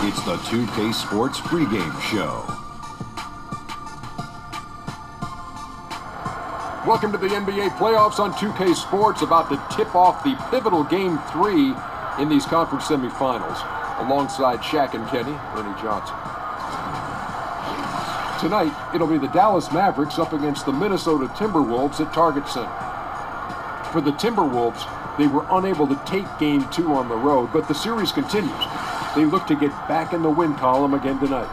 It's the 2K Sports pregame show. Welcome to the NBA playoffs on 2K Sports, about to tip off the pivotal Game 3 in these conference semifinals. Alongside Shaq and Kenny, Ernie Johnson. Tonight, it'll be the Dallas Mavericks up against the Minnesota Timberwolves at Target Center. For the Timberwolves, they were unable to take Game 2 on the road, but the series continues. They look to get back in the win column again tonight.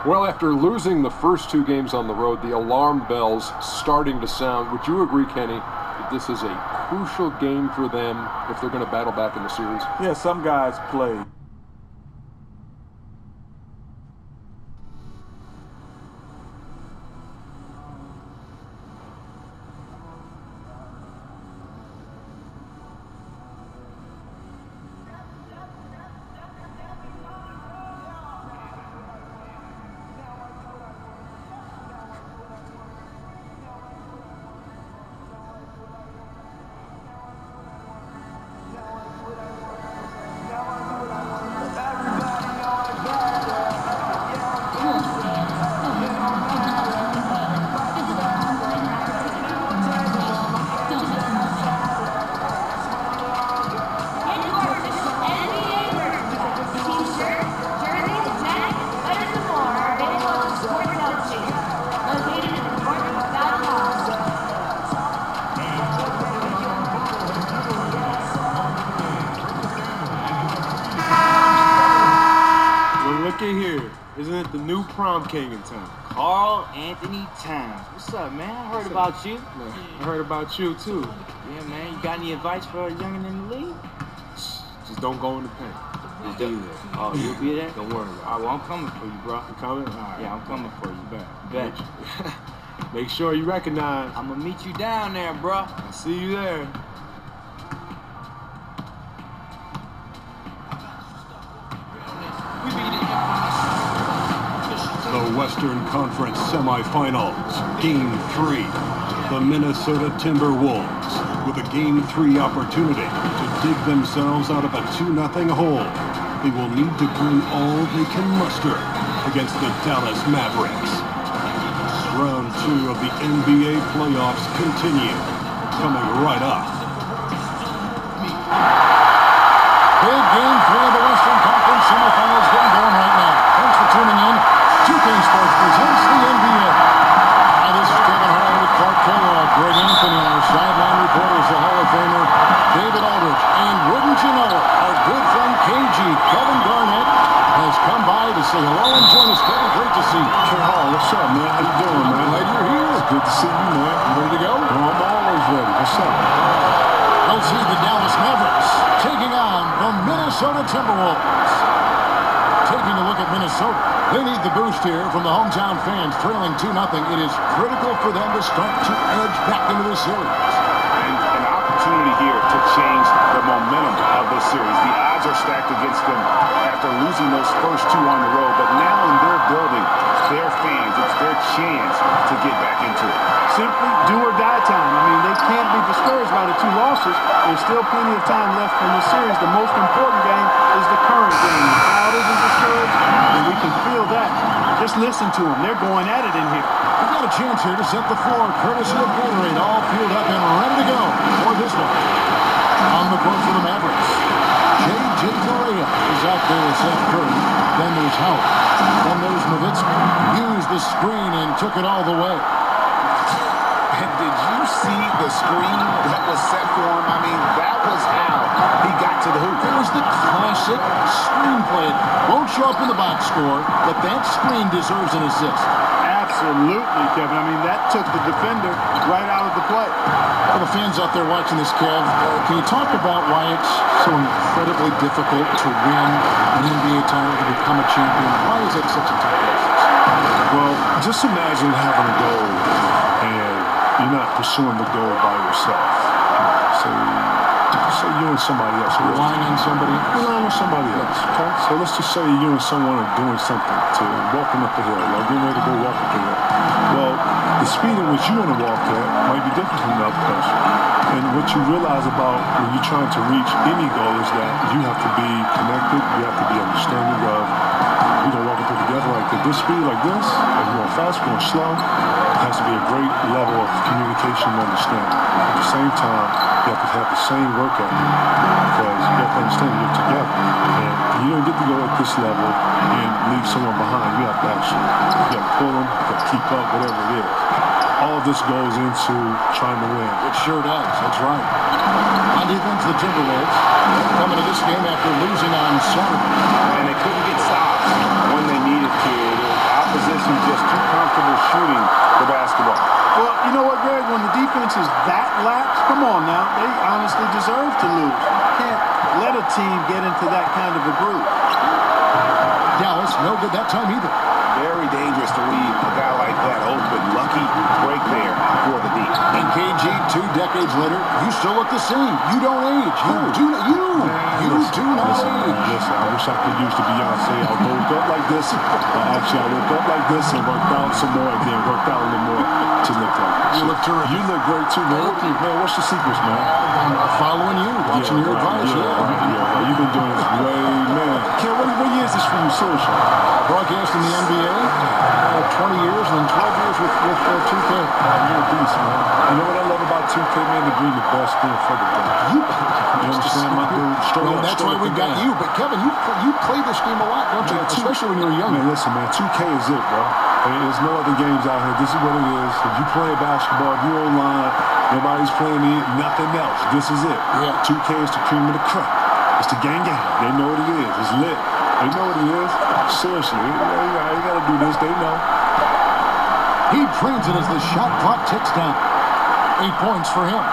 Well, after losing the first 2 games on the road, the alarm bells starting to sound. Would you agree, Kenny, that this is a crucial game for them if they're going to battle back in the series? Yeah, some guys play. Looky here, isn't it the new prom king in town? Carl Anthony Towns. What's up, man? I heard about you. I heard about you too. Yeah, man. You got any advice for a youngin' in the league? Just don't go in the paint. Just be there. Oh, you'll be there? Don't worry about it. All right, well, I'm coming for you, bro. You coming? All right. Yeah, I'm coming for you. Bet. Make sure you recognize. I'm gonna meet you down there, bro. I'll see you there. The Western Conference semifinals, Game 3. The Minnesota Timberwolves with a Game 3 opportunity to dig themselves out of a 2-0 hole. They will need to bring all they can muster against the Dallas Mavericks. Round 2 of the NBA playoffs continue. Coming right up. Big Game 3 of the Western Conference semifinals getting going right now. Thanks for tuning in. 2K Sports presents the NBA. Hi, this is Kevin Harlan with Clark Kellogg, Greg Anthony, and our sideline reporters, the Hall of Famer David Aldridge. And wouldn't you know it, our good friend KG, Kevin Garnett, has come by to say hello and join us. Kevin, great to see you. Hall, what's up, man? How you doing, man? Glad you're here. Good to see you, man. You ready to go? I'm always ready. What's up? Let's see the Dallas Mavericks taking on the Minnesota Timberwolves. Taking a look at Minnesota. They need the boost here from the hometown fans, trailing 2-0. It is critical for them to start to edge back into the series. And an opportunity here to change the momentum of this series. The odds are stacked against them after losing those first 2 on the road, but now in their building, their fans, it's their chance to get back into it. Simply do or die time. I mean, they can't be discouraged by the 2 losses. There's still plenty of time left in the series. The most important game is the current game. The crowd isn't discouraged, and we can feel that. Just listen to them. They're going at it in here. We've got a chance here to set the floor, courtesy of Gatorade, all fueled up and ready to go for this one. On the court for the Mavericks, J.J. Barea is out there with Seth Curry. Then there's Howard. Then there's Nowitzki. Used the screen and took it all the way. And did you see the screen that was set for him? I mean, that was how he got to the hoop. It was the classic screenplay. Won't show up in the box score, but that screen deserves an assist. Absolutely, Kevin. I mean, that took the defender right out of the play. For the fans out there watching this, Kev, can you talk about why it's so incredibly difficult to win an NBA title, to become a champion? Why is it such a tough process? Well, just imagine having a goal and you're not pursuing the goal by yourself. Say you and somebody else. Relying on somebody? Relying on somebody else, okay? So let's just say you and someone are doing something, to walking up the hill, or getting ready to go walk up the hill. Well, the speed in which you want to walk at might be different from the other person. And what you realize about when you're trying to reach any goal is that you have to be connected, you have to be understanding of, we don't walk together like this speed, like this, and we're going fast, we're going slow. It has to be a great level of communication and understanding. At the same time, you have to have the same work ethic because you have to understand you're together. And you don't get to go at this level and leave someone behind. You have to actually, you have to pull them, you have to keep up, whatever it is. All of this goes into trying to win. It sure does. That's right. On defense, the Timberwolves coming to this game after losing on Saturday. And they couldn't get stops when they needed to. The opposition just too comfortable shooting the basketball. Well, you know what, Greg? When the defense is that lax, come on now. They honestly deserve to lose. You can't let a team get into that kind of a groove. Dallas, no good that time either. Very dangerous to leave a guy like that open. Lucky break there for the D. And KG, 2 decades later, you still look the same. You don't age. You do not age. Listen, I wish I could use the Beyonce. I woke up like this. Actually, I woke up like this and worked out some more and then worked out a little more to look like this. You look terrific. You look great too, man. Man, what's the secrets, man? I'm following you, watching your advice. Yeah. You've been doing this way, man. Ken, what year is this for you, seriously? Broadcast in the NBA, 20 years and then 12 years with 2K. You're a beast, man. You know what I love about 2K, man? To bring the best thing for the game. You understand my dude? Well, that's why we got you. But Kevin, you play this game a lot, don't you? Especially when you were young. Man, listen, man. 2K is it, bro. There's no other games out here. This is what it is. If you play basketball, if you're online, nobody's playing nothing else. This is it. Yeah. 2K is the cream of the crop. It's the gang. They know what it is. It's lit. They know what it is. Seriously, you gotta do this. They know. He trains it as the shot clock ticks down. 8 points for him.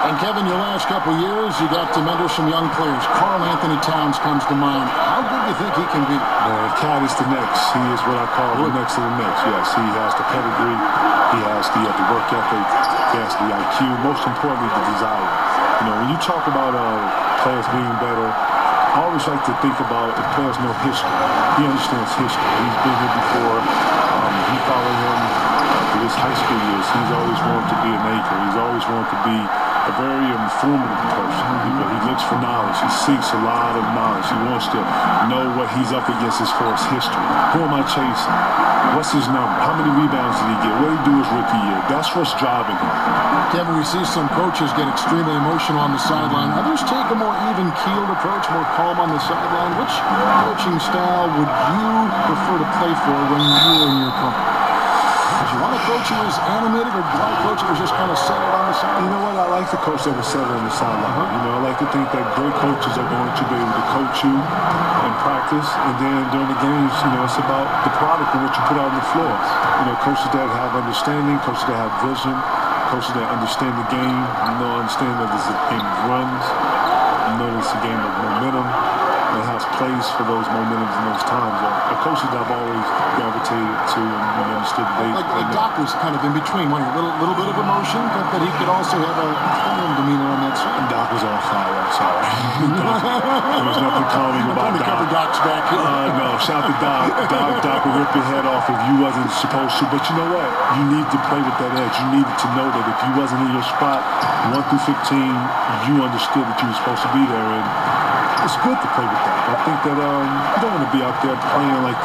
And Kevin, your last couple years, you got to mentor some young players. Karl Anthony Towns comes to mind. How good do you think he can be? Man, Cat is the next. He is what I call the next of the next. Yes, he has the pedigree. He has the work ethic. He has the IQ. Most importantly, the desire. You know, when you talk about players being better, I always like to think about if players know history. He understands history. He's been here before. You follow him through his high school years. He's always wanted to be an anchor. He's always wanted to be a very informative person. He looks for knowledge. He seeks a lot of knowledge. He wants to know what he's up against as far as history. Who am I chasing? What's his number? How many rebounds did he get? What did he do his rookie year? That's what's driving him. Kevin, we see some coaches get extremely emotional on the sideline. Others take a more even-keeled approach, more calm on the sideline. Which coaching style would you prefer to play for when you're in your company? Do you want a coach who is animated, or do you want a coach who is just kind of settled on the sideline? You know what? I like the coach that was settled on the sideline. You know, I like to think that great coaches are going to be able to coach you in practice, and then during the games, you know, it's about the product and what you put out on the floor. You know, coaches that have understanding, coaches that have vision, coaches that understand the game, understand that it's a game of runs, it's a game of momentum. It has plays for those momentums and those times. Coaches that I've always gravitated to and understood. Like Doc was kind of in between, a little bit of emotion, but he could also have a calm demeanor on that side. Doc was on fire. I'm sorry. There was nothing calming about Doc. Cover Doc's back here. No, shout to Doc. Doc would rip your head off if you wasn't supposed to. But you know what? You need to play with that edge. You needed to know that if you wasn't in your spot, 1 through 15, you understood that you were supposed to be there. And it's good to play with that. I think that you don't want to be out there playing like,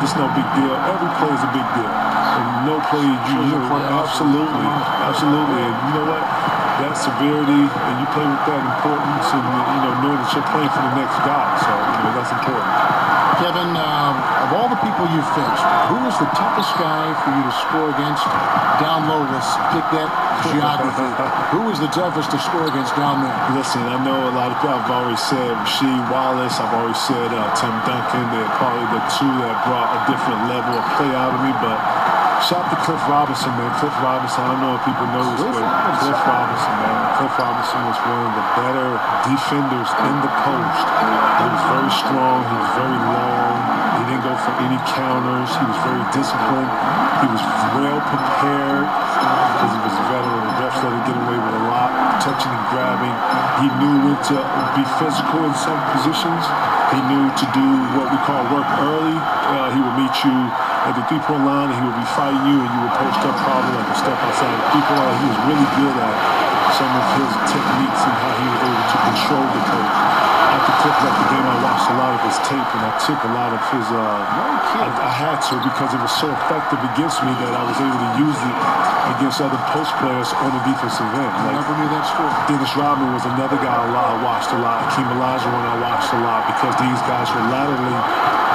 this is no big deal. Every play is a big deal. And no play, absolutely. And you know what? That severity, and you play with that importance, and knowing that you're playing for the next guy. So, that's important. Kevin, of all the people you've faced, who is the toughest guy for you to score against down low? Let's pick that geography. Who is the toughest to score against down there? Listen, I know a lot of people. I've always said Rasheed Wallace. I've always said Tim Duncan. They're probably the two that brought a different level of play out of me. But shout out to Cliff Robinson, man. Cliff Robinson. I don't know if people know this, but Cliff Robinson, man. Cliff Robinson was one of the better defenders in the post. He was very strong. He was very long. He didn't go for any counters. He was very disciplined. He was well prepared because he was a veteran. The refs let him get away with a lot, touching and grabbing. He knew when to be physical in some positions. He knew to do what we call work early. He would meet you at the three-point line, and he would be fighting you, and you would post up probably like a step outside the three-point line. He was really good at some of his techniques and how he was able to control the pace. After Cliff left the game, I watched a lot of his tape, and I took a lot of his, I had to because it was so effective against me that I was able to use it against other post players on the defensive end. I never knew that story. Dennis Rodman was another guy I watched a lot. Akeem Olajuwon I watched a lot because these guys were laterally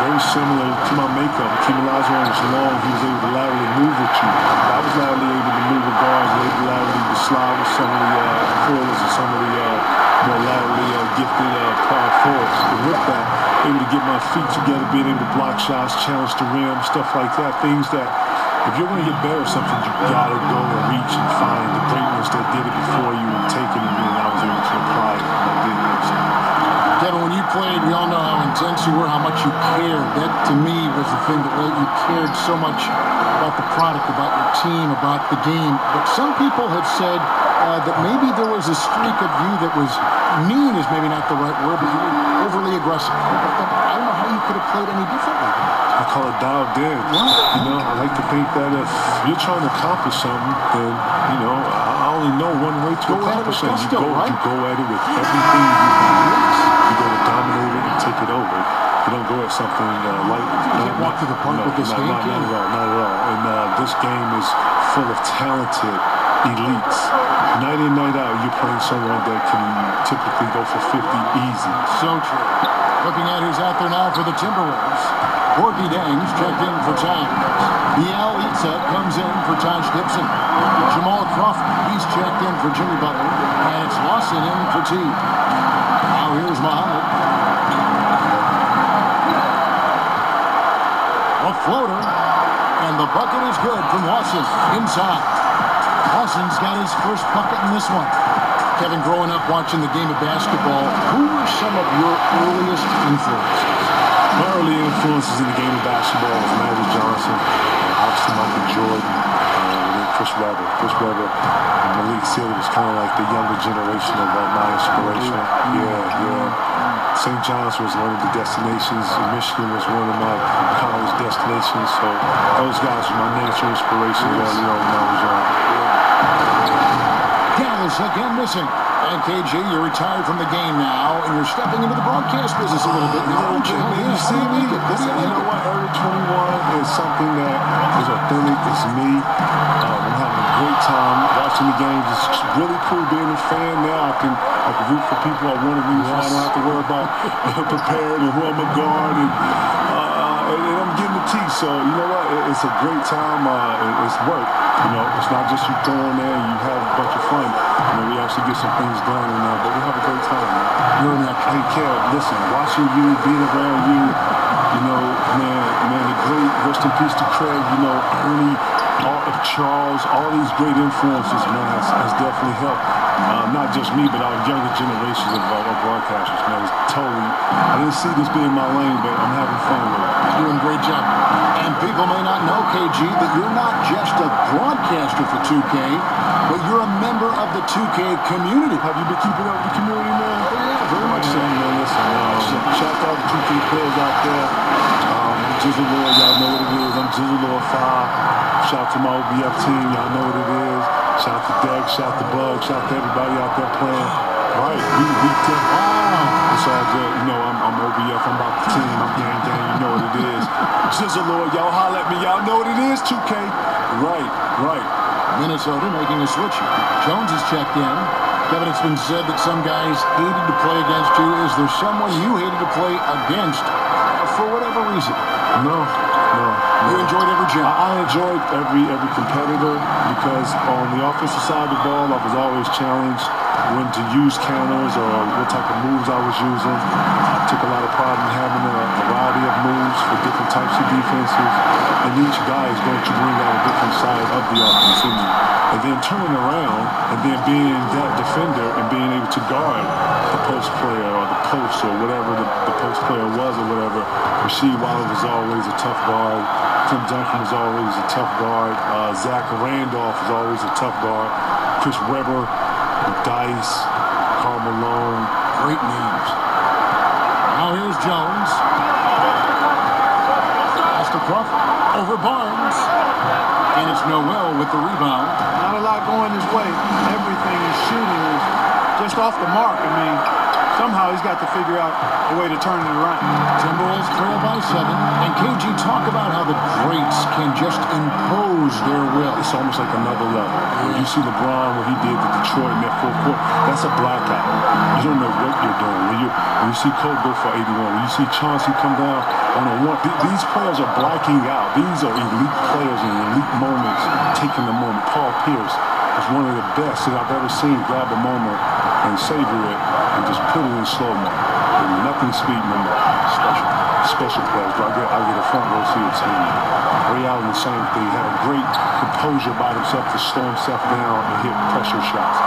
very similar to my makeup. Akeem Olajuwon was long. He was able to laterally move with you. I was laterally able to move with guards, able to laterally slide with some of the forwards and some of the more laterally gifted power forwards. And with that, able to get my feet together, being able to block shots, challenge the rim, stuff like that. Things that, if you're going to get better at something, you got to go and reach and find the great ones that did it before you and take it, and then I was able to apply it, and I did it. Kevin, when you played, we all know how intense you were, how much you cared. That, to me, was the thing that you cared so much about the product, about your team, about the game. But some people have said that maybe there was a streak of you that was mean is maybe not the right word, but you were overly aggressive. I don't know how you could have played any differently. I call it dialed in. You know, I like to think that if you're trying to accomplish something, then, you know, I only know one way to accomplish something. You go at it with everything you have. You go to dominate it and take it over. You don't go at something lightly. You can't walk through the park with this game, not at all, not at all. And this game is full of talented elites. Night in, night out, you're playing someone that can typically go for 50 easy. So true. Looking at who's out there now for the Timberwolves. Porky Dangs checked in for time. Biel Itzet comes in for Taj Gibson. Jamal Crawford, he's checked in for Jimmy Butler. And it's Lawson in for T. Now here's Muhammad. A floater. And the bucket is good from Lawson inside. Lawson's got his first bucket in this one. Kevin, growing up watching the game of basketball, who were some of your earliest influences? My early influences in the game of basketball was Magic Johnson, obviously Michael Jordan, and then Chris Webber. Chris Webber and Malik Sealy was kind of like the younger generation of my inspiration. Yeah. St. John's was one of the destinations. Michigan was one of my college destinations. So those guys were my natural inspiration early on when I was young. Dallas again missing. And KG, you're retired from the game now, and you're stepping into the broadcast business a little bit now, aren't you? You see me? You know what? Early 21 is something that is authentic. It's me. I'm having a great time watching the games. It's really cool being a fan now. I can root for people I want to root for. I don't have to worry about prepared and who I'm a guard. And I'm getting the tea. So, you know what? It's a great time. It's work. You know, it's not just you throwing there and you have a bunch of fun. You know, we actually get some things done, but we have a great time. You're in that care. Listen, watching you, being around you, you know, man, the great, rest in peace to Craig, you know, Ernie, Charles, all these great influences, man, has definitely helped. Not just me, but our younger generations of broadcasters, man. It's totally, I didn't see this being my lane, but I'm having fun with it. You're doing a great job. And people may not know, KG, that you're not just a broadcaster for 2K, but you're a member of the 2K community. Have you been keeping up with the community, man? Oh, yeah, very much so. Man, listen, shout out to 2K players out there. Jizzle Lord, y'all know what it is. I'm Jizzle Lord 5. Shout out to my OBF team, y'all know what it is. Shout out to Dex, shout out to Bug, shout out to everybody out there playing. Right, we beat them. It's all good. You know, I'm OBF, I'm about the team, I'm gang, you know what it is. Jizzle Lord, y'all holler at me, y'all know what it is, 2K. Right. Minnesota making a switch. Jones is checked in. Kevin, it's been said that some guys hated to play against you. Is there someone you hated to play against for whatever reason? No. You enjoyed every jump? I enjoyed every competitor because on the offensive side of the ball, I was always challenged when to use counters or what type of moves I was using. I took a lot of pride in having a variety of moves for different types of defenses, and each guy is going to bring out a different side of the offense in you. And then turning around and then being that defender and being able to guard the post player or the post or whatever the post player was or whatever. Rasheed Wallace was always a tough guard. Tim Duncan was always a tough guard. Zach Randolph was always a tough guard. Chris Webber, Dice, Karl Malone. Great names. Now here's Jones. Pass to Crawford. Over Barnes. And it's Noel with the rebound. Not a lot going his way. Everything he's shooting is just off the mark. I mean, somehow he's got to figure out a way to turn it around. Timberwolves trail by 7. And KG, talk about how the greats can just impose their will. It's almost like another level. When you see LeBron, what he did to Detroit in that full court, that's a blackout. You don't know what you're doing. When you see Cole go for 81, when you see Chauncey come down on a one, these players are blacking out. These are elite players in elite moments, taking the moment. Paul Pierce is one of the best that I've ever seen grab a moment and savor it and just put it in slow-mo. And nothing speeding them up. Special players. But I get a front row seat of team. Ray Allen, the same thing. Had a great composure by himself to slow himself down and hit pressure shots.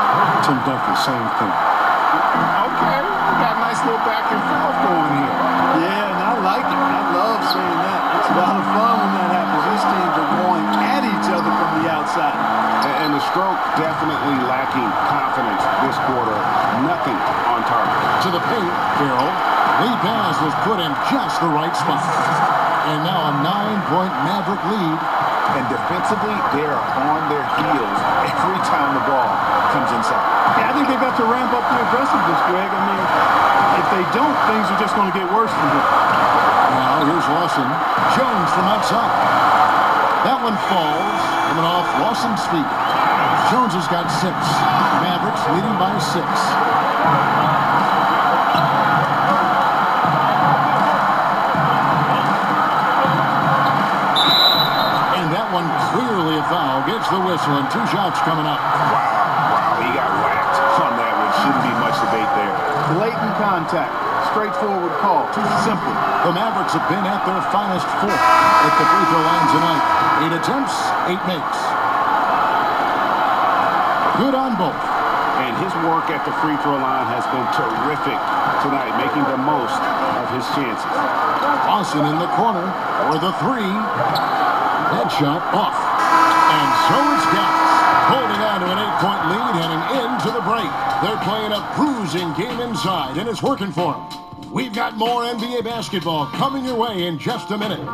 Tim Duncan, same thing. Okay, we got a nice little back and forth going here. Yeah, and I like it. I love seeing that. It's a lot of fun when that happens. These teams are going at each other from the outside. And the stroke definitely lacking confidence this quarter. Nothing on target. To the paint, Carroll. Lead pass was put in just the right spot. And now a 9-point Maverick lead. And defensively, they are on their heels every time the ball comes inside. Yeah, I think they've got to ramp up the aggressiveness, Greg. I mean, if they don't, things are just going to get worse from here. Now here's Lawson. Jones from outside. That one falls. Coming off Lawson's feet. Jones has got 6. Mavericks leading by 6. One clearly a foul, gets the whistle, and 2 shots coming up. Wow, he got whacked on that one. Shouldn't be much debate there. Blatant contact, straightforward call, simple. The Mavericks have been at their finest 4th at the free throw line tonight. 8 attempts, 8 makes. Good on both. And his work at the free throw line has been terrific tonight, making the most of his chances. Lawson in the corner for the 3. That shot off. And so it's Dallas holding on to an 8-point lead heading into the break. They're playing a bruising game inside, and it's working for them. We've got more NBA basketball coming your way in just a minute.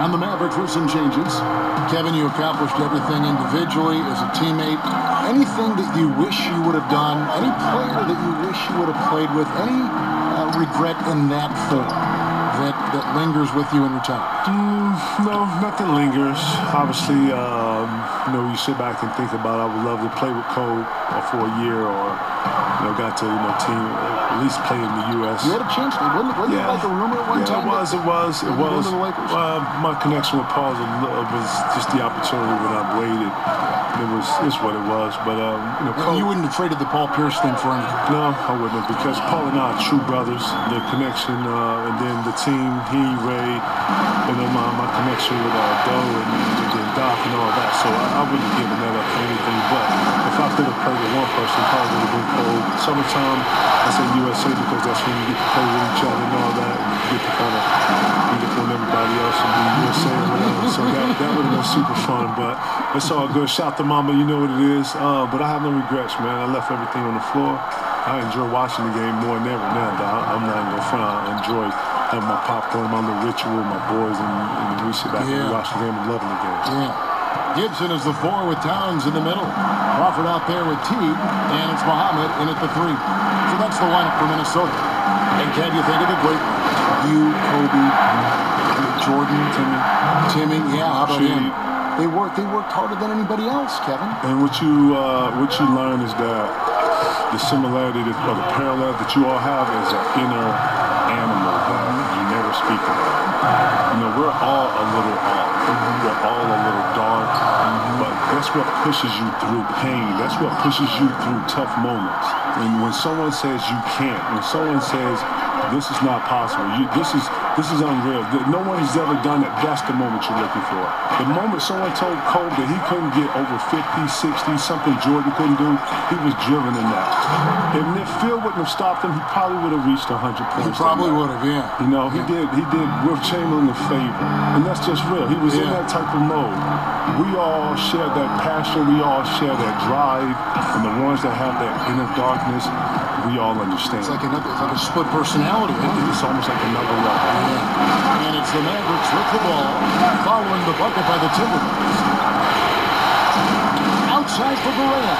And the Mavericks with some changes. Kevin, you accomplished everything individually as a teammate. Anything that you wish you would have done? Any player that you wish you would have played with? Any regret in that form that lingers with you in retirement? No, nothing lingers. Obviously, you sit back and think about I would love to play with Cole for a year or, got to, team, at least play in the U.S. You had a chance to, wasn't it like a rumor at one time? It was. My connection with Paul was just the opportunity when I waited. It's what it was. But, Cole, you wouldn't have traded the Paul Pierce thing for anything? No, I wouldn't have, because Paul and I are true brothers. The connection, and then the team, Ray, and then my connection with Doe and Doc and all that. So I wouldn't have given that up for anything. But if I could have played with one person, probably would have been Cole. Summertime, I say USA because that's when you get to play with each other and all that. And you get to kind of beat up on everybody else and be USA or whatever. So that would have been super fun. But it's all good. Shout to Mama, you know what it is. But I have no regrets, man. I left everything on the floor. I enjoy watching the game more than ever now. I'm not even front. I enjoy having my popcorn, my little ritual, my boys, and we sit back and watch the game and loving the game. Yeah. Gibson is the 4 with Towns in the middle. Crawford out there with Teague, and it's Muhammad in at the 3. So that's the lineup for Minnesota. And can you think of the great ones? You, Kobe, Jordan, Timmy. Yeah, how about him? They worked harder than anybody else, Kevin. And what you learn is that the similarity or the parallel that you all have is an inner animal that you never speak about. We're all a little off. We're all a little dark. But that's what pushes you through pain. That's what pushes you through tough moments. And when someone says you can't, when someone says This is not possible. This is unreal. No one has ever done it. That's the moment you're looking for. The moment someone told Kobe that he couldn't get over 50, 60, something Jordan couldn't do, he was driven in that. If Phil wouldn't have stopped him, he probably would have reached 100 points. He probably would have, yeah. You know, he did Wilt Chamberlain a favor. And that's just real. He was in that type of mode. We all share that passion. We all share that drive. And the ones that have that inner darkness, we all understand. It's like a split personality. It's almost like another level. Yeah. And it's the Mavericks with the ball, following the bucket by the Timberwolves. Outside for Berea.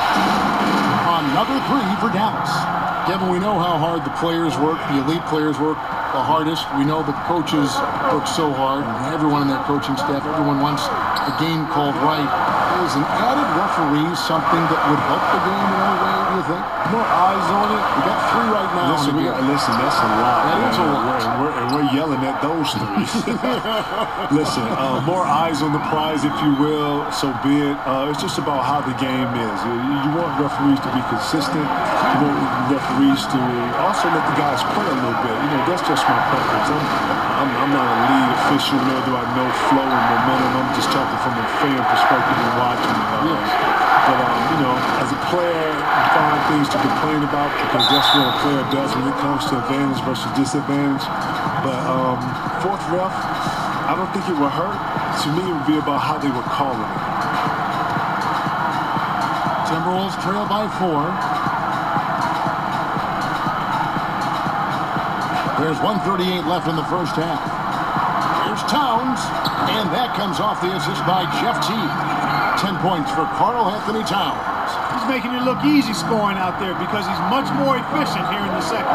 Another three for Dallas. Kevin, we know how hard the players work, the elite players work the hardest. We know the coaches work so hard, and everyone in that coaching staff, everyone wants the game called right. Is an added referee something that would help the game in any way, do you think? More eyes on it. We got three right now. Listen, that's a lot. That is a lot. And we're yelling at those three. Listen, more eyes on the prize, if you will, so be it. It's just about how the game is. You want referees to be consistent. You want referees to also let the guys play a little bit. You know, that's just my preference. I'm not a lead official, nor do I know flow and momentum. I'm just talking from a fan perspective and watching. But you know, as a player, you find things to complain about because that's what a player does when it comes to advantage versus disadvantage. But fourth ref, I don't think it would hurt. To me, it would be about how they were calling it. Timberwolves trail by 4. There's 1:38 left in the first half. Here's Towns, and that comes off the assist by Jeff Teague. 10 points for Karl Anthony Towns. He's making it look easy scoring out there because he's much more efficient here in the second.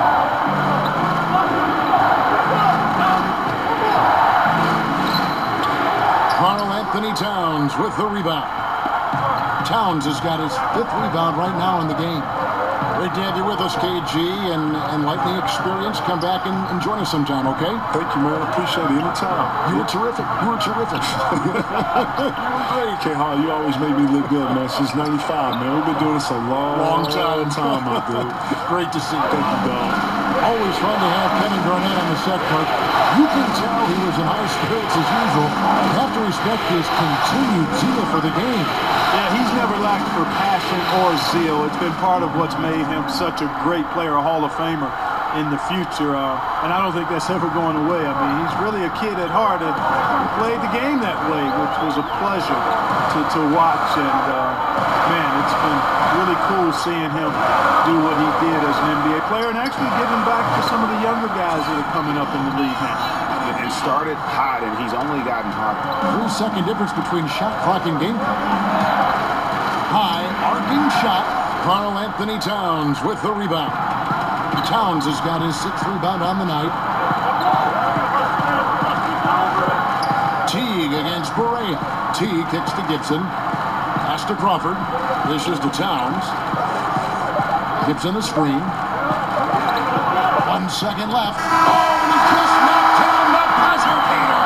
Karl Anthony Towns with the rebound. Towns has got his 5th rebound right now in the game. Great to have you with us, KG, and Lightning experience. Come back and join us sometime, okay? Thank you, man. I appreciate it. Anytime. You were terrific. You were terrific. You were great. K-Hall, you always made me look good, man. Since 95, man. We've been doing this a long time, my dude. Great to see you. Thank you, dog. Always fun to have Kevin Garnett on the set, Kirk. You can tell he was in high spirits as usual. You have to respect his continued zeal for the game. Yeah, he's never lacked for passion or zeal. It's been part of what's made him such a great player, a Hall of Famer in the future. And I don't think that's ever going away. I mean, he's really a kid at heart, and he played the game that way, which was a pleasure to watch. And, man, it's been really cool seeing him do what he did as an NBA player and actually giving back to some of the younger guys that are coming up in the league now. And started hot, and he's only gotten hotter. 3-second difference between shot clock and game clock. High, arcing shot. Karl Anthony Towns with the rebound. Towns has got his 6th rebound on the night. Teague against Berea. Teague kicks to Gibson. Pass to Crawford. Dishes to Towns. Gibson the screen. 1 second left. Oh, and he just knocked down the buzzer beater.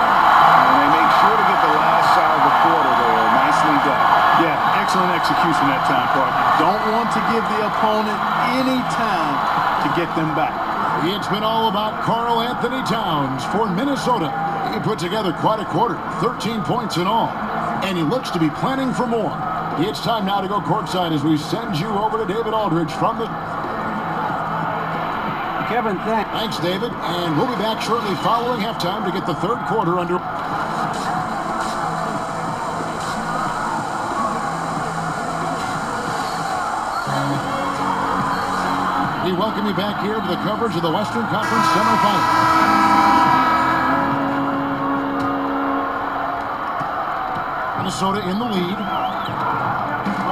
And they make sure to get the last shot of the quarter there. Nicely done. Yeah, excellent execution that time, partner. Don't want to give the opponent any time to get them back. It's been all about Karl Anthony Towns for Minnesota. He put together quite a quarter, 13 points in all, and he looks to be planning for more. It's time now to go courtside as we send you over to David Aldridge from the... Kevin, thanks. Thanks, David, and we'll be back shortly following halftime to get the third quarter under... We welcome you back here to the coverage of the Western Conference semifinals. Minnesota in the lead.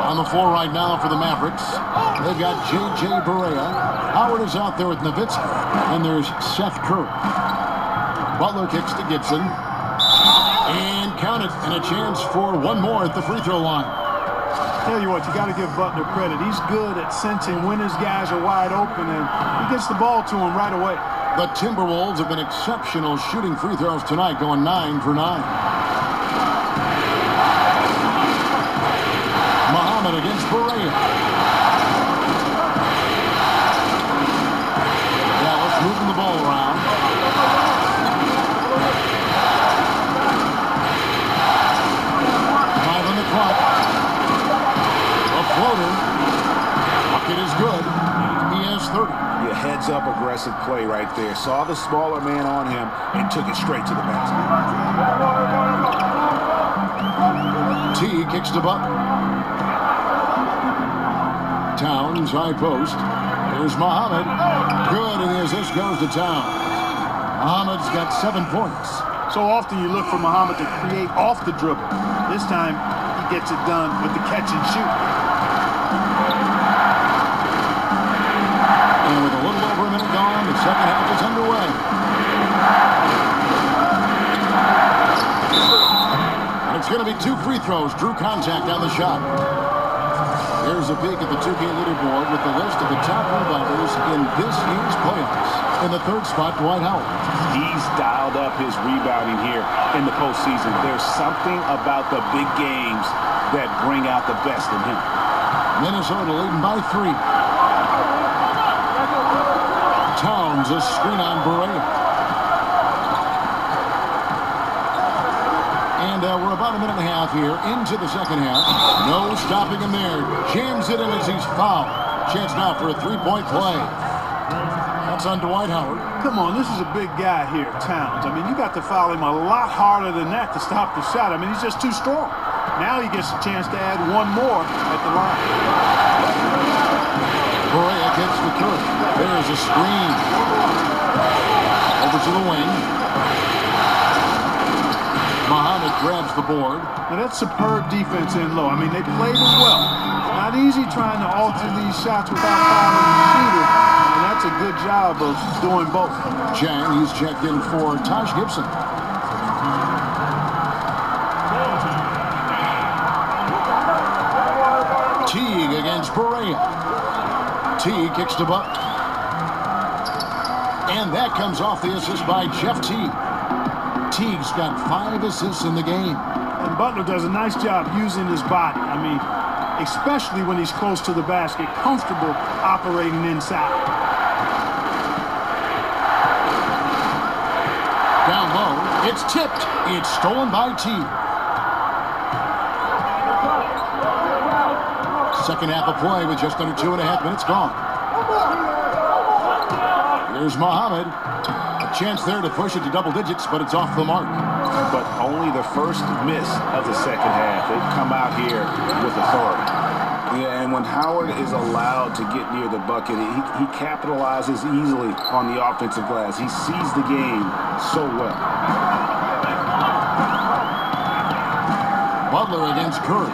On the floor right now for the Mavericks. They've got J.J. Berea. Howard is out there with Nowitzki. And there's Seth Curry. Butler kicks to Gibson. And count it. And a chance for one more at the free throw line. Tell you what, you got to give Butler credit. He's good at sensing when his guys are wide open, and he gets the ball to him right away. The Timberwolves have been exceptional shooting free throws tonight, going 9 for 9. Muhammad against Berea. Dallas moving the ball around. 30. Yeah, heads-up aggressive play right there. Saw the smaller man on him and took it straight to the basket. T kicks to Butler. Towns, high post. Here's Muhammad. Good, and the assist goes to Towns. Muhammad's got 7 points. So often you look for Muhammad to create off the dribble. This time, he gets it done with the catch and shoot. And with a little over a minute gone, the second half is underway. And it's going to be 2 free throws. Drew contact on the shot. Here's a peek at the 2K leaderboard with the list of the top rebounders in this year's playoffs. In the 3rd spot, Dwight Howard. He's dialed up his rebounding here in the postseason. There's something about the big games that bring out the best in him. Minnesota leading by 3. Towns, a screen on Berea. And we're about a minute and a half here into the second half. No stopping him there. Jams it in as he's fouled. Chance now for a 3-point play. That's on Dwight Howard. Come on, this is a big guy here, Towns. I mean, you got to foul him a lot harder than that to stop the shot. I mean, he's just too strong. Now he gets a chance to add one more at the line. Berea gets the Curry. There's a screen. Over to the wing. Muhammad grabs the board. Now that's superb defense in low. I mean, they played it well. It's not easy trying to alter these shots without fouling the shooter, and that's a good job of doing both. Chang, he's checked in for Taj Gibson. Teague against Berea. Teague kicks to Buck. And that comes off the assist by Jeff Teague. Teague's got 5 assists in the game. And Butler does a nice job using his body. I mean, especially when he's close to the basket, comfortable operating inside. Down low, it's tipped. It's stolen by Teague. Second half of play with just under 2.5 minutes gone. Here's Muhammad. A chance there to push it to double digits, but it's off the mark. But only the first miss of the second half. They've come out here with authority. Yeah, and when Howard is allowed to get near the bucket, he capitalizes easily on the offensive glass. He sees the game so well. Butler against Curry.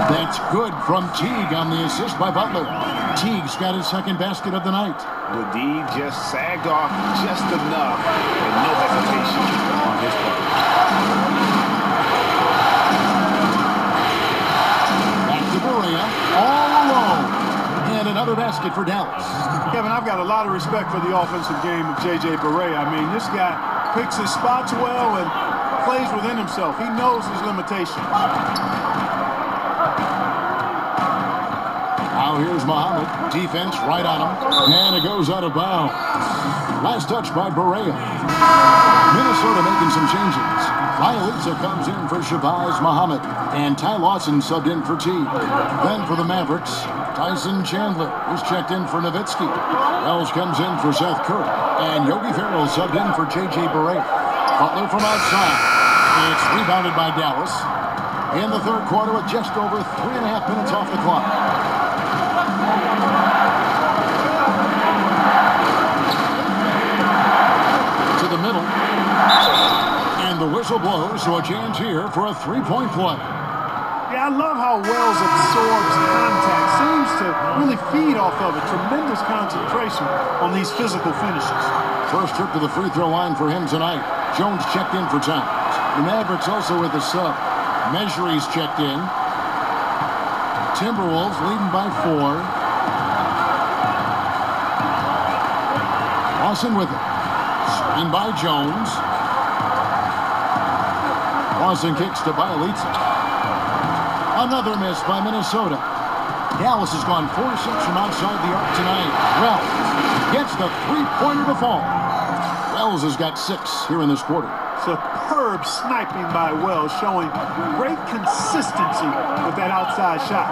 That's good from Teague on the assist by Butler. Teague's got his second basket of the night. The D just sagged off just enough and no hesitation on his part. Back to Berea, all alone. And another basket for Dallas. Kevin, I've got a lot of respect for the offensive game of J.J. Berea. I mean, this guy picks his spots well and plays within himself. He knows his limitations. Now here's Muhammad. Defense right on him. And it goes out of bounds. Last touch by Berea. Minnesota making some changes. Violitza comes in for Shabazz Muhammad. And Ty Lawson subbed in for Teague. Then for the Mavericks, Tyson Chandler is checked in for Nowitzki. Wells comes in for Seth Curry. And Yogi Ferrell subbed in for J.J. Berea. Butler from outside. It's rebounded by Dallas. In the third quarter with just over 3.5 minutes off the clock. To the middle. And the whistle blows, so a chance here for a 3-point play. Yeah, I love how Wells absorbs contact. Seems to really feed off of it. Tremendous concentration on these physical finishes. First trip to the free throw line for him tonight. Jones checked in for Towns. The Mavericks also with a sub. Measury's checked in. Timberwolves leading by 4. Lawson with it. Screen by Jones. Lawson kicks to Violitza. Another miss by Minnesota. Dallas has gone 4-6 from outside the arc tonight. Wells gets the three-pointer to fall. Wells has got 6 here in this quarter. Superb sniping by Wells, showing great consistency with that outside shot.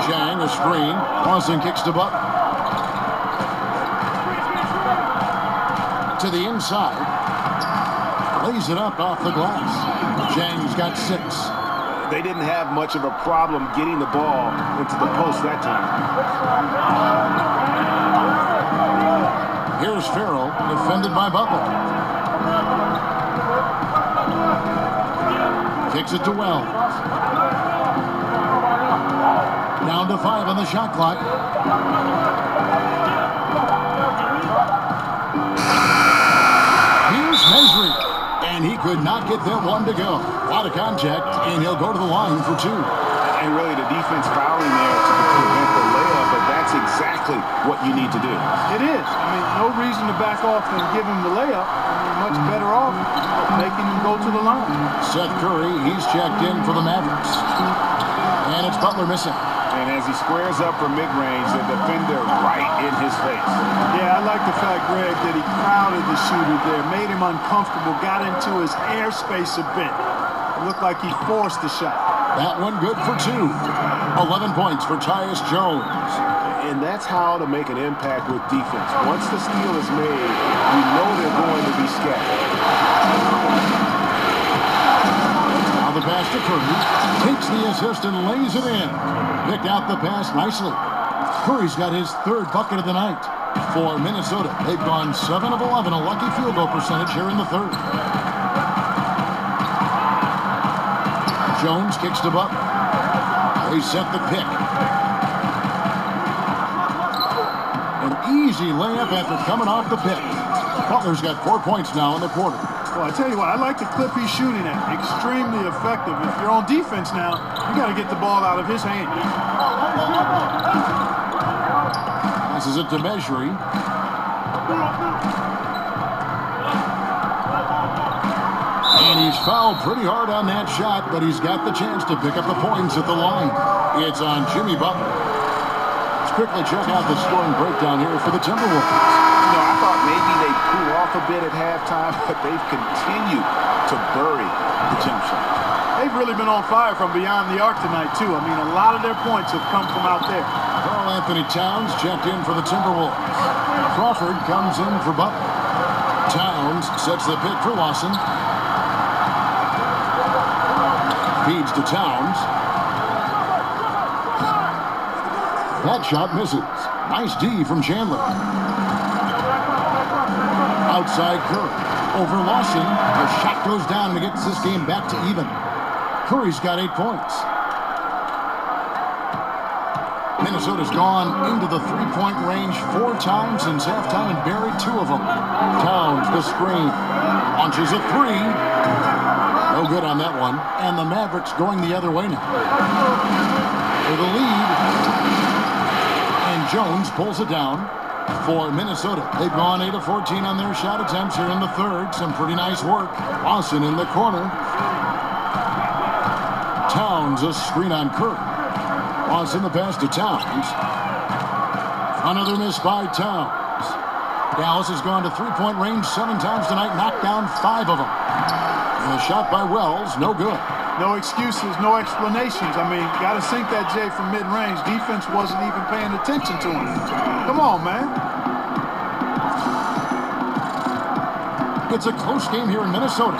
Chang, a screen. Lawson kicks to Buck. to the inside. Lays it up off the glass. Jang's got 6. They didn't have much of a problem getting the ball into the post that time. Here's Farrell, defended by Butler. Kicks it to Wells. Down to 5 on the shot clock. Here's Mesri, and he could not get that one to go. A lot of contact, and he'll go to the line for 2. And really the defense fouling there to prevent the layup, but that's exactly what you need to do. It is. I mean, no reason to back off and give him the layup. I mean, much better off making him go to the line. Seth Curry, he's checked in for the Mavericks. And it's Butler missing. And as he squares up for mid-range, the defender right in his face. Yeah, I like the fact, Greg, that he crowded the shooter there, made him uncomfortable, got into his airspace a bit. It looked like he forced the shot. That one good for 2. 11 points for Tyus Jones. And that's how to make an impact with defense. Once the steal is made, you know they're going to be scattered. Now the pass to Curry. Takes the assist and lays it in. Picked out the pass nicely. Curry's got his 3rd bucket of the night. For Minnesota, they've gone 7 of 11, a lucky field goal percentage here in the 3rd. Jones kicks to Butler. They set the pick. An easy layup after coming off the pick. Butler's got 4 points now in the quarter. Well, I tell you what, I like the clip he's shooting at. Extremely effective. If you're on defense now, you got to get the ball out of his hand. Passes it to Mesri. And he's fouled pretty hard on that shot, but he's got the chance to pick up the points at the line. It's on Jimmy Butler. Let's quickly check out the scoring breakdown here for the Timberwolves. You know, I thought maybe they'd cool off a bit at halftime, but they've continued to bury the jump shot. They've really been on fire from beyond the arc tonight, too. I mean, a lot of their points have come from out there. Karl Anthony Towns checked in for the Timberwolves. Crawford comes in for Butler. Towns sets the pick for Lawson. Feeds to Towns. That shot misses. Nice D from Chandler. Outside Curry. Over Lawson. The shot goes down and gets this game back to even. Curry's got 8 points. Minnesota's gone into the 3-point range 4 times since halftime and buried 2 of them. Towns, the screen. Launches a 3. No good on that one. And the Mavericks going the other way now. For the lead. And Jones pulls it down for Minnesota. They've gone 8 of 14 on their shot attempts here in the 3rd. Some pretty nice work. Lawson in the corner. Towns, a screen on Curry. Lawson the pass to Towns. Another miss by Towns. Dallas has gone to 3-point range 7 times tonight, knocked down 5 of them. And a shot by Wells, no good. No excuses, no explanations. I mean, got to sink that J from mid-range. Defense wasn't even paying attention to him. Come on, man. It's a close game here in Minnesota.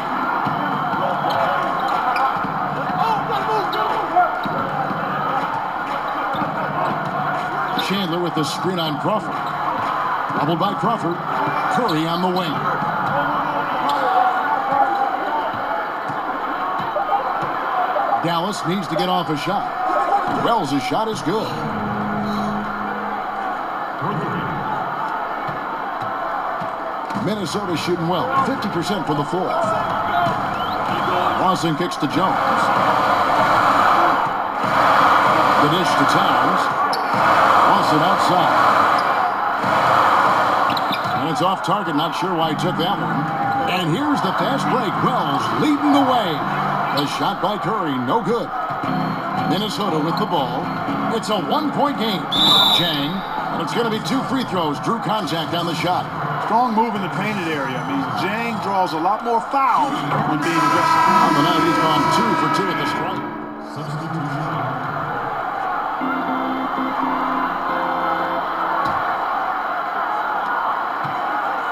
Chandler with the screen on Crawford. Doubled by Crawford. Curry on the wing. Dallas needs to get off a shot. Wells' shot is good. Minnesota shooting well. 50% for the 4th. Lawson kicks to Jones. The dish to Towns. Lawson outside. And it's off target. Not sure why he took that one. And here's the fast break. Wells leading the way. The shot by Curry, no good. Minnesota with the ball. It's a 1-point game. Jang, and it's going to be 2 free throws. Drew contact on the shot. Strong move in the painted area. I mean, Jang draws a lot more fouls when being aggressive. On the night, he's gone 2 for 2 at the strike.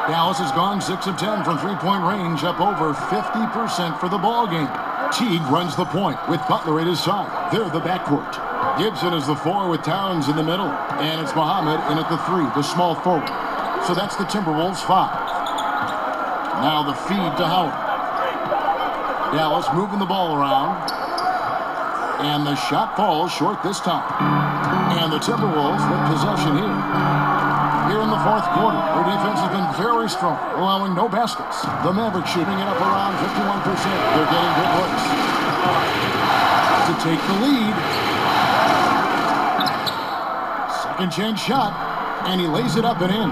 Dallas has gone 6 of 10 from three-point range, up over 50% for the ball game. Teague runs the point with Butler at his side. They're the backcourt. Gibson is the 4 with Towns in the middle. And it's Muhammad in at the 3, the small forward. So that's the Timberwolves 5. Now the feed to Howard. Dallas moving the ball around. And the shot falls short this time. And the Timberwolves with possession here. Here in the fourth quarter, their defense has been very strong, allowing no baskets. The Mavericks shooting it up around 51%. They're getting good looks. To take the lead. Second chance shot, and he lays it up and in.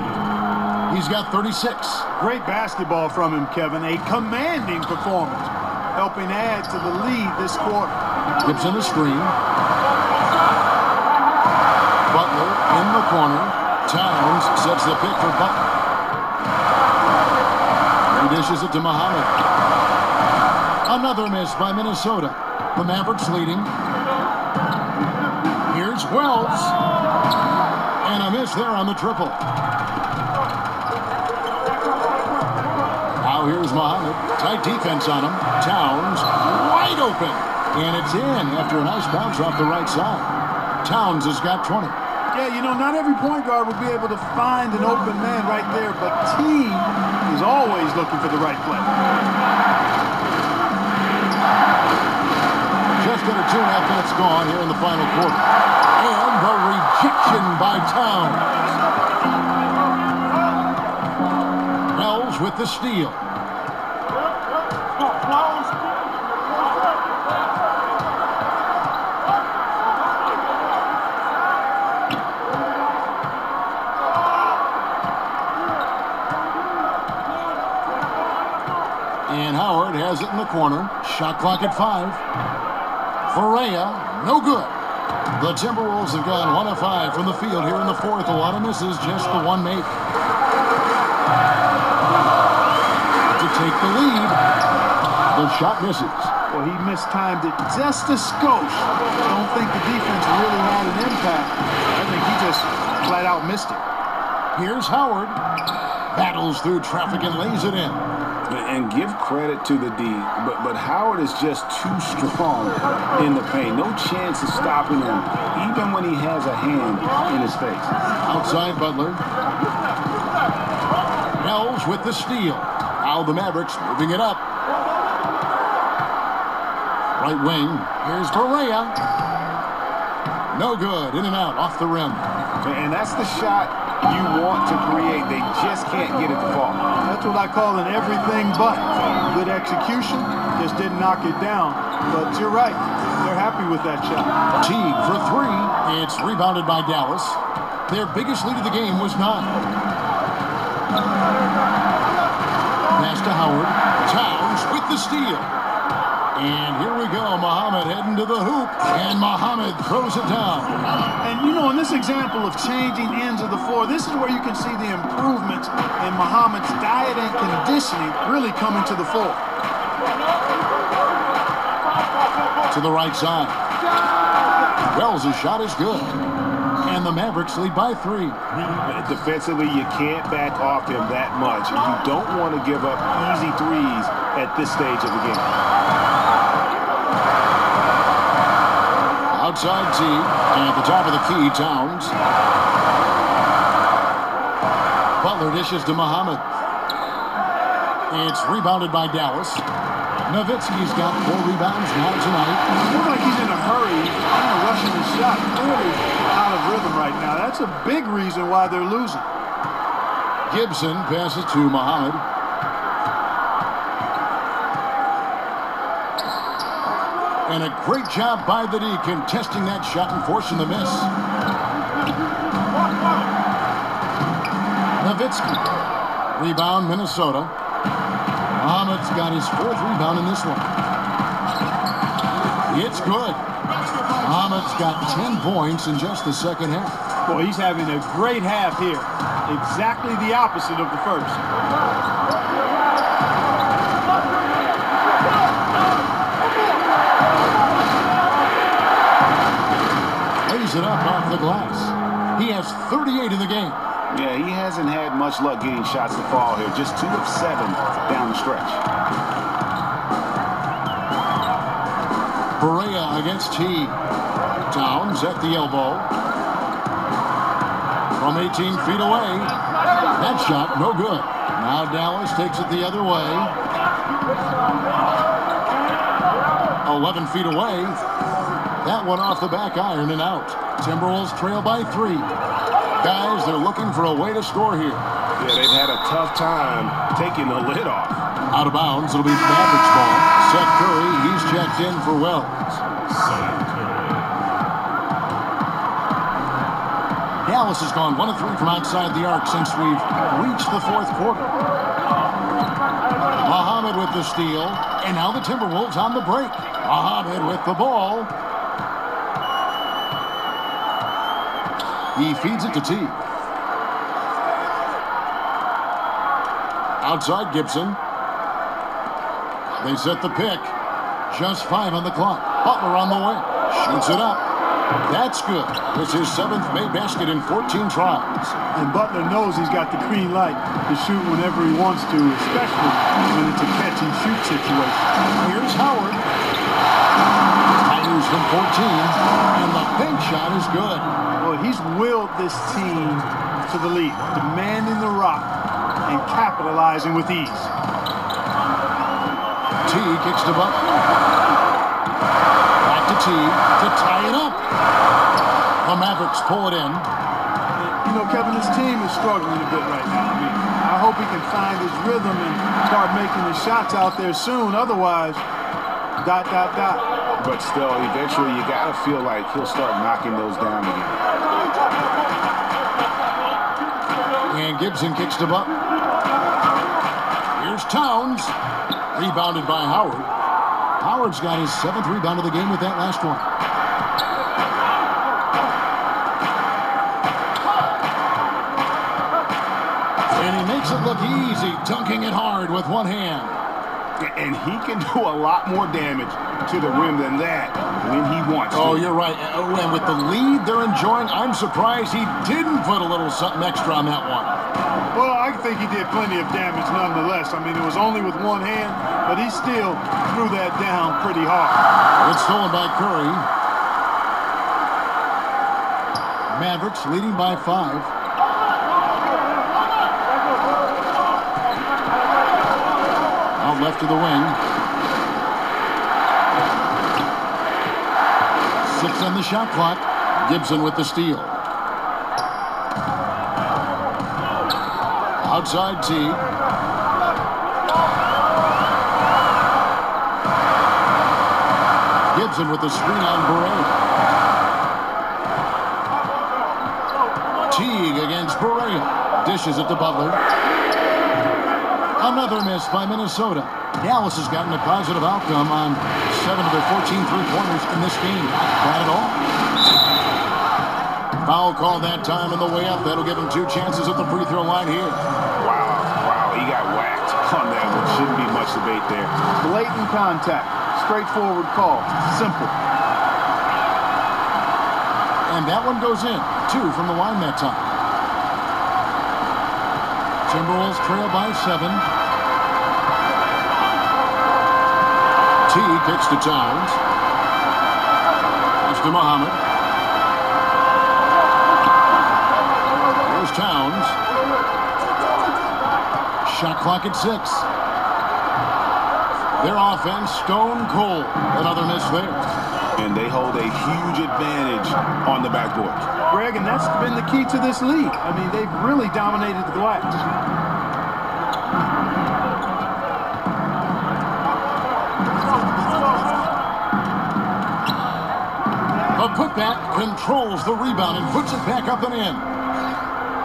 He's got 36. Great basketball from him, Kevin. A commanding performance, helping add to the lead this quarter. Gibson the screen. Butler in the corner. Towns sets the pick for Butler. He dishes it to Muhammad. Another miss by Minnesota. The Mavericks leading. Here's Wells. And a miss there on the triple. Now here's Muhammad. Tight defense on him. Towns wide open. And it's in after a nice bounce off the right side. Towns has got 20. Yeah, you know, not every point guard will be able to find an open man right there, but Teague is always looking for the right play. Just under 2.5 minutes gone here in the final quarter. And the rejection by Towns. Wells with the steal. And Howard has it in the corner. Shot clock at 5. Correa, no good. The Timberwolves have gone 1 of 5 from the field here in the fourth. A lot of misses, just the one make. To take the lead, the shot misses. Well, he mistimed it just a skosh. I don't think the defense really had an impact. I think he just flat out missed it. Here's Howard. Battles through traffic and lays it in. And give credit to the D, but Howard is just too strong in the paint. No chance of stopping him, even when he has a hand in his face. Outside Butler. Wells with the steal. Now the Mavericks moving it up. Right wing. Here's Correa. No good. In and out. Off the rim. And that's the shot you want to create. They just can't get it to fall. That's what I call an everything but. Good execution, just didn't knock it down. But you're right, they're happy with that shot. Teague for 3. It's rebounded by Dallas. Their biggest lead of the game was 9. Pass to Howard. Towns with the steal. And here we go, Muhammad heading to the hoop, and Muhammad throws it down. And, you know, in this example of changing ends of the floor, this is where you can see the improvements in Muhammad's diet and conditioning really coming to the fore. To the right side. Wells' shot is good. And the Mavericks lead by 3. Defensively, you can't back off him that much. You don't want to give up easy threes at this stage of the game. Outside Teague, and at the top of the key, Towns. Butler dishes to Muhammad. It's rebounded by Dallas. Nowitzki's got 4 rebounds now tonight. It looks like he's in a hurry. He's kind of rushing his shot. Clearly out of rhythm right now. That's a big reason why they're losing. Gibson passes to Muhammad. And a great job by the D contesting that shot and forcing the miss. Nowitzki. Rebound, Minnesota. Muhammad's got his 4th rebound in this one. It's good. Muhammad's got 10 points in just the second half. Boy, he's having a great half here. Exactly the opposite of the first. Lays it up off the glass. He has 38 in the game. Yeah, he hasn't had much luck getting shots to fall here. Just 2 of 7 down the stretch. Berea against T. Towns at the elbow. From 18 feet away. That shot, no good. Now Dallas takes it the other way. 11 feet away. That one off the back iron and out. Timberwolves trail by 3. Guys, they're looking for a way to score here. Yeah, they've had a tough time taking the lid off. Out of bounds, it'll be Mavericks ball. Seth Curry, he's checked in for Wells. Dallas has gone 1 of 3 from outside the arc since we've reached the 4th quarter. Muhammad with the steal, and now the Timberwolves on the break. Muhammad with the ball. He feeds it to T. Outside Gibson. They set the pick. Just 5 on the clock. Butler on the way. Shoots it up. That's good. It's his 7th made basket in 14 tries. And Butler knows he's got the green light to shoot whenever he wants to, especially when it's a catch-and-shoot situation. Here's Howard. Tigers from 14, and the bank shot is good. Well, he's willed this team to the lead, demanding the rock and capitalizing with ease. T kicks to Butler. Back to T to tie it up. The Mavericks pull it in. You know, Kevin, this team is struggling a bit right now. I mean, I hope he can find his rhythm and start making his shots out there soon. Otherwise, ... But still, eventually you got to feel like he'll start knocking those down again. And Gibson kicks to Butler. Here's Towns. Rebounded by Howard. Howard's got his 7th rebound of the game with that last one. And he makes it look easy, dunking it hard with one hand. And he can do a lot more damage to the rim than that when he wants to. Oh, you're right. And with the lead they're enjoying, I'm surprised he didn't put a little something extra on that one. Well, I think he did plenty of damage nonetheless. I mean, it was only with one hand, but he still threw that down pretty hard. It's stolen by Curry. Mavericks leading by 5. Out left to the wing. 6 on the shot clock. Gibson with the steal. Outside T. Gibson with the screen on Berea. Teague against Berea. Dishes it to Butler. Another miss by Minnesota. Dallas has gotten a positive outcome on 7 of their 14 three-pointers in this game. Not at all. Foul call that time on the way up. That'll give him 2 chances at the free throw line here. Wow, he got whacked on that one. Shouldn't be much debate there. Blatant contact. Straightforward call. Simple. And that one goes in. 2 from the line that time. Timberwolves trail by 7. T kicks to Towns. Pass to Muhammad. Here's Towns. Shot clock at 6. Their offense stone cold. Another miss there. And they hold a huge advantage on the backboard. Greg, and that's been the key to this league. I mean, they've really dominated the glass. The putback controls the rebound and puts it back up and in.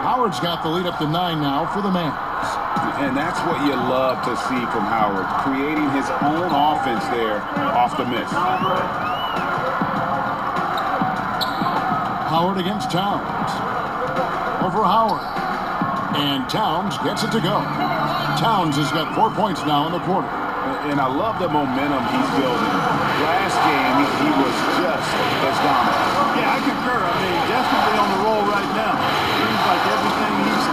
Howard's got the lead up to 9 now for the Mavericks. And that's what you love to see from Howard, creating his own offense there off the miss. Howard against Towns. Over Howard. And Towns gets it to go. Towns has got 4 points now in the quarter. And I love the momentum he's building. Last game, he was just as dominant. Yeah, I concur. I mean, definitely on the roll right now. Seems like everything he's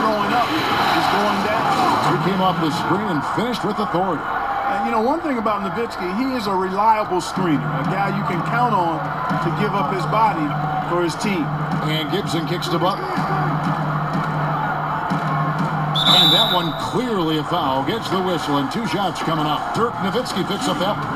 the screen and finished with authority. And you know, one thing about Nowitzki, he is a reliable screener, a guy you can count on to give up his body for his team. And Gibson kicks to Butler. And that one clearly a foul. Gets the whistle and 2 shots coming up. Dirk Nowitzki picks up that one.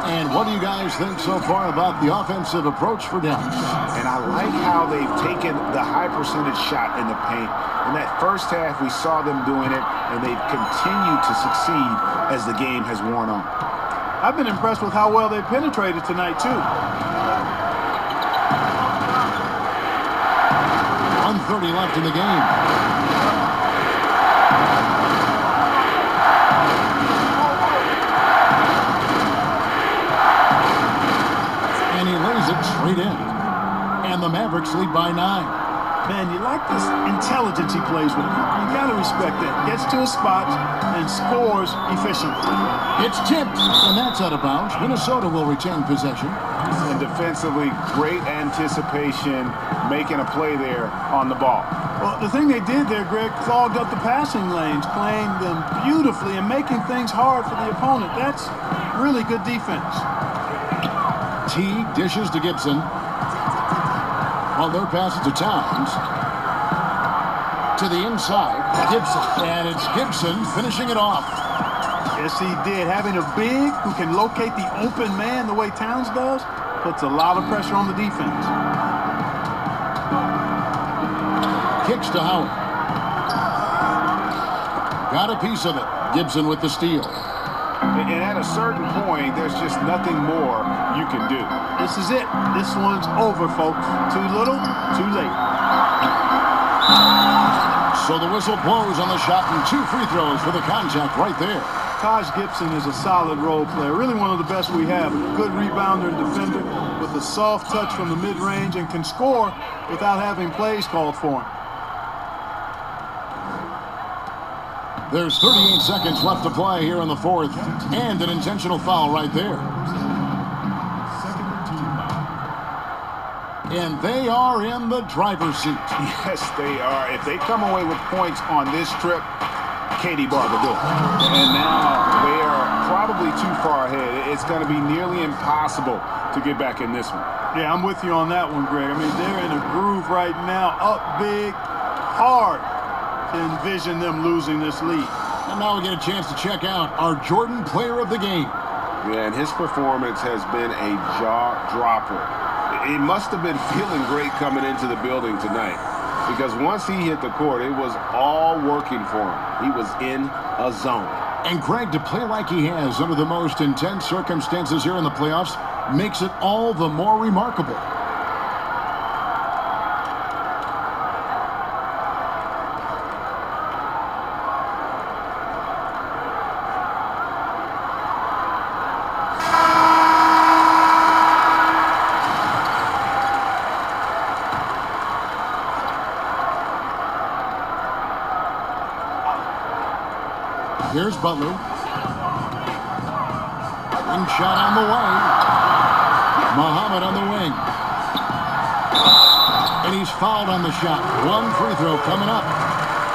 And what do you guys think so far about the offensive approach for Dallas? And I like how they've taken the high percentage shot in the paint. In that first half, we saw them doing it, and they've continued to succeed as the game has worn on. I've been impressed with how well they penetrated tonight, too. 1:30 left in the game. And he lays it straight in. And the Mavericks lead by 9. Man, you like this intelligence he plays with. You got to respect that. Gets to his spots and scores efficiently. It's tipped, and that's out of bounds. Minnesota will retain possession. And defensively, great anticipation, making a play there on the ball. Well, the thing they did there, Greg, clogged up the passing lanes, playing them beautifully and making things hard for the opponent. That's really good defense. T dishes to Gibson. While their pass it to Towns. To the inside, Gibson. And it's Gibson finishing it off. Yes, he did. Having a big who can locate the open man the way Towns does puts a lot of pressure on the defense. Kicks to Howard. Got a piece of it. Gibson with the steal. And at a certain point, there's just nothing more you can do. This is it. This one's over, folks. Too little, too late. So the whistle blows on the shot and 2 free throws for the contact right there. Taj Gibson is a solid role player. Really one of the best we have. A good rebounder and defender with a soft touch from the mid-range and can score without having plays called for him. There's 38 seconds left to play here in the 4th, and an intentional foul right there. And they are in the driver's seat. Yes, they are. If they come away with points on this trip, Katie Barber do it. And now they are probably too far ahead. It's going to be nearly impossible to get back in this one. Yeah, I'm with you on that one, Greg. I mean, they're in a groove right now, up big, hard to envision them losing this lead. And now we get a chance to check out our Jordan player of the game. Yeah, and his performance has been a jaw-dropper. He must have been feeling great coming into the building tonight, because once he hit the court, it was all working for him. He was in a zone. And Greg, to play like he has under the most intense circumstances here in the playoffs makes it all the more remarkable. Here's Butler. One shot on the way. Muhammad on the wing. And he's fouled on the shot. 1 free throw coming up.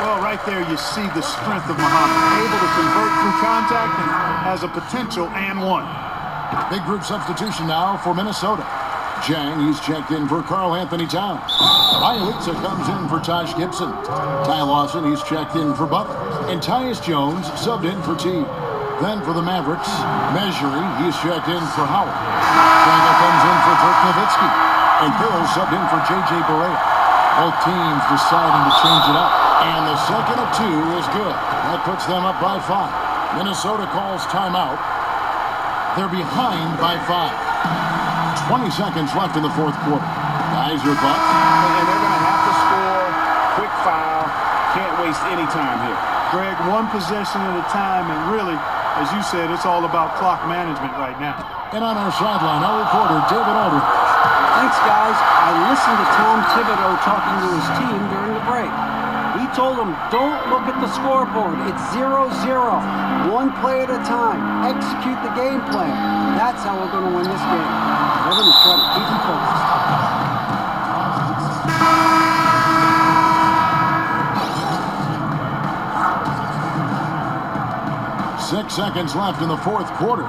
Well, right there you see the strength of Muhammad. Able to convert through contact and has a potential and one. Big group substitution now for Minnesota. Jang, he's checked in for Karl Anthony Towns. Bielitsa comes in for Taj Gibson. Ty Lawson, he's checked in for Butler. And Tyus Jones subbed in for T. Then for the Mavericks, Measury, he's checked in for Howard. Randall comes in for Dirk Nowitzki. And Bill subbed in for J.J. Barea. Both teams deciding to change it up. And the second of 2 is good. That puts them up by 5. Minnesota calls timeout. They're behind by 5. 20 seconds left in the 4th quarter. Guys, your thoughts? And they're going to have to score. Quick foul. Can't waste any time here. Greg, 1 possession at a time, and really, as you said, it's all about clock management right now. And on our sideline, our reporter, David Aldridge. Thanks, guys. I listened to Tom Thibodeau talking to his team during the break. He told them, don't look at the scoreboard. It's 0-0. 1 play at a time. Execute the game plan. That's how we're going to win this game. We're going to try to keep them focused. 6 seconds left in the fourth quarter.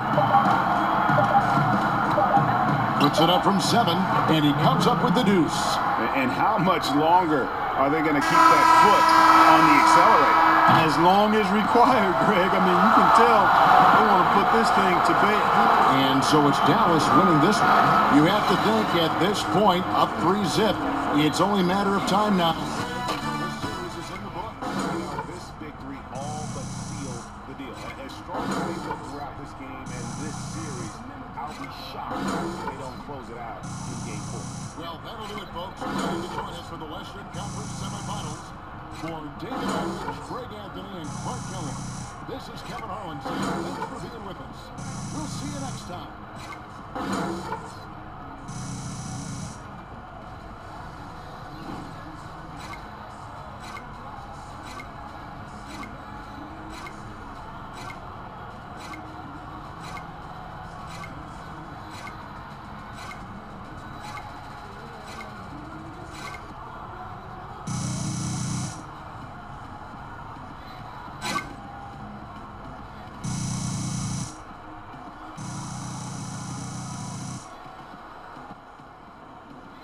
Puts it up from 7, and he comes up with the deuce. And how much longer are they going to keep that foot on the accelerator? As long as required, Greg. I mean, you can tell they want to put this thing to bed. And so it's Dallas winning this one. You have to think at this point, up 3-zip. It's only a matter of time now. This victory all but sealed the deal. As strong as they look throughout this game and this series, I'll be shocked if they don't close it out in Game 4. Well, that'll do it, folks. Ready to join us for the Western Conference semifinals. For David Aldridge, Greg Anthony, and Clark Keller, this is Kevin Harlan saying thanks for being with us. We'll see you next time.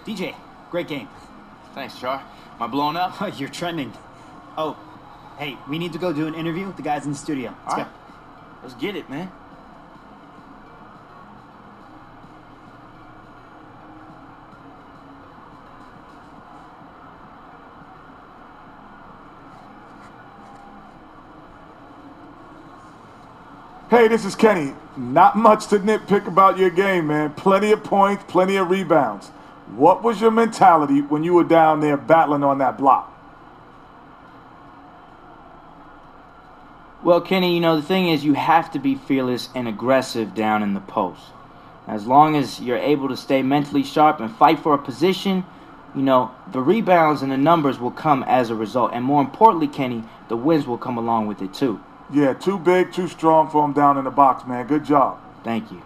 DJ, great game. Thanks, Char. Am I blown up? You're trending. Oh, hey, we need to go do an interview with the guys in the studio. Let's go. Let's get it, man. Hey, this is Kenny. Not much to nitpick about your game, man. Plenty of points, plenty of rebounds. What was your mentality when you were down there battling on that block? Well, Kenny, you know, the thing is you have to be fearless and aggressive down in the post. As long as you're able to stay mentally sharp and fight for a position, you know, the rebounds and the numbers will come as a result. And more importantly, Kenny, the wins will come along with it too. Yeah, too big, too strong for him down in the box, man. Good job. Thank you.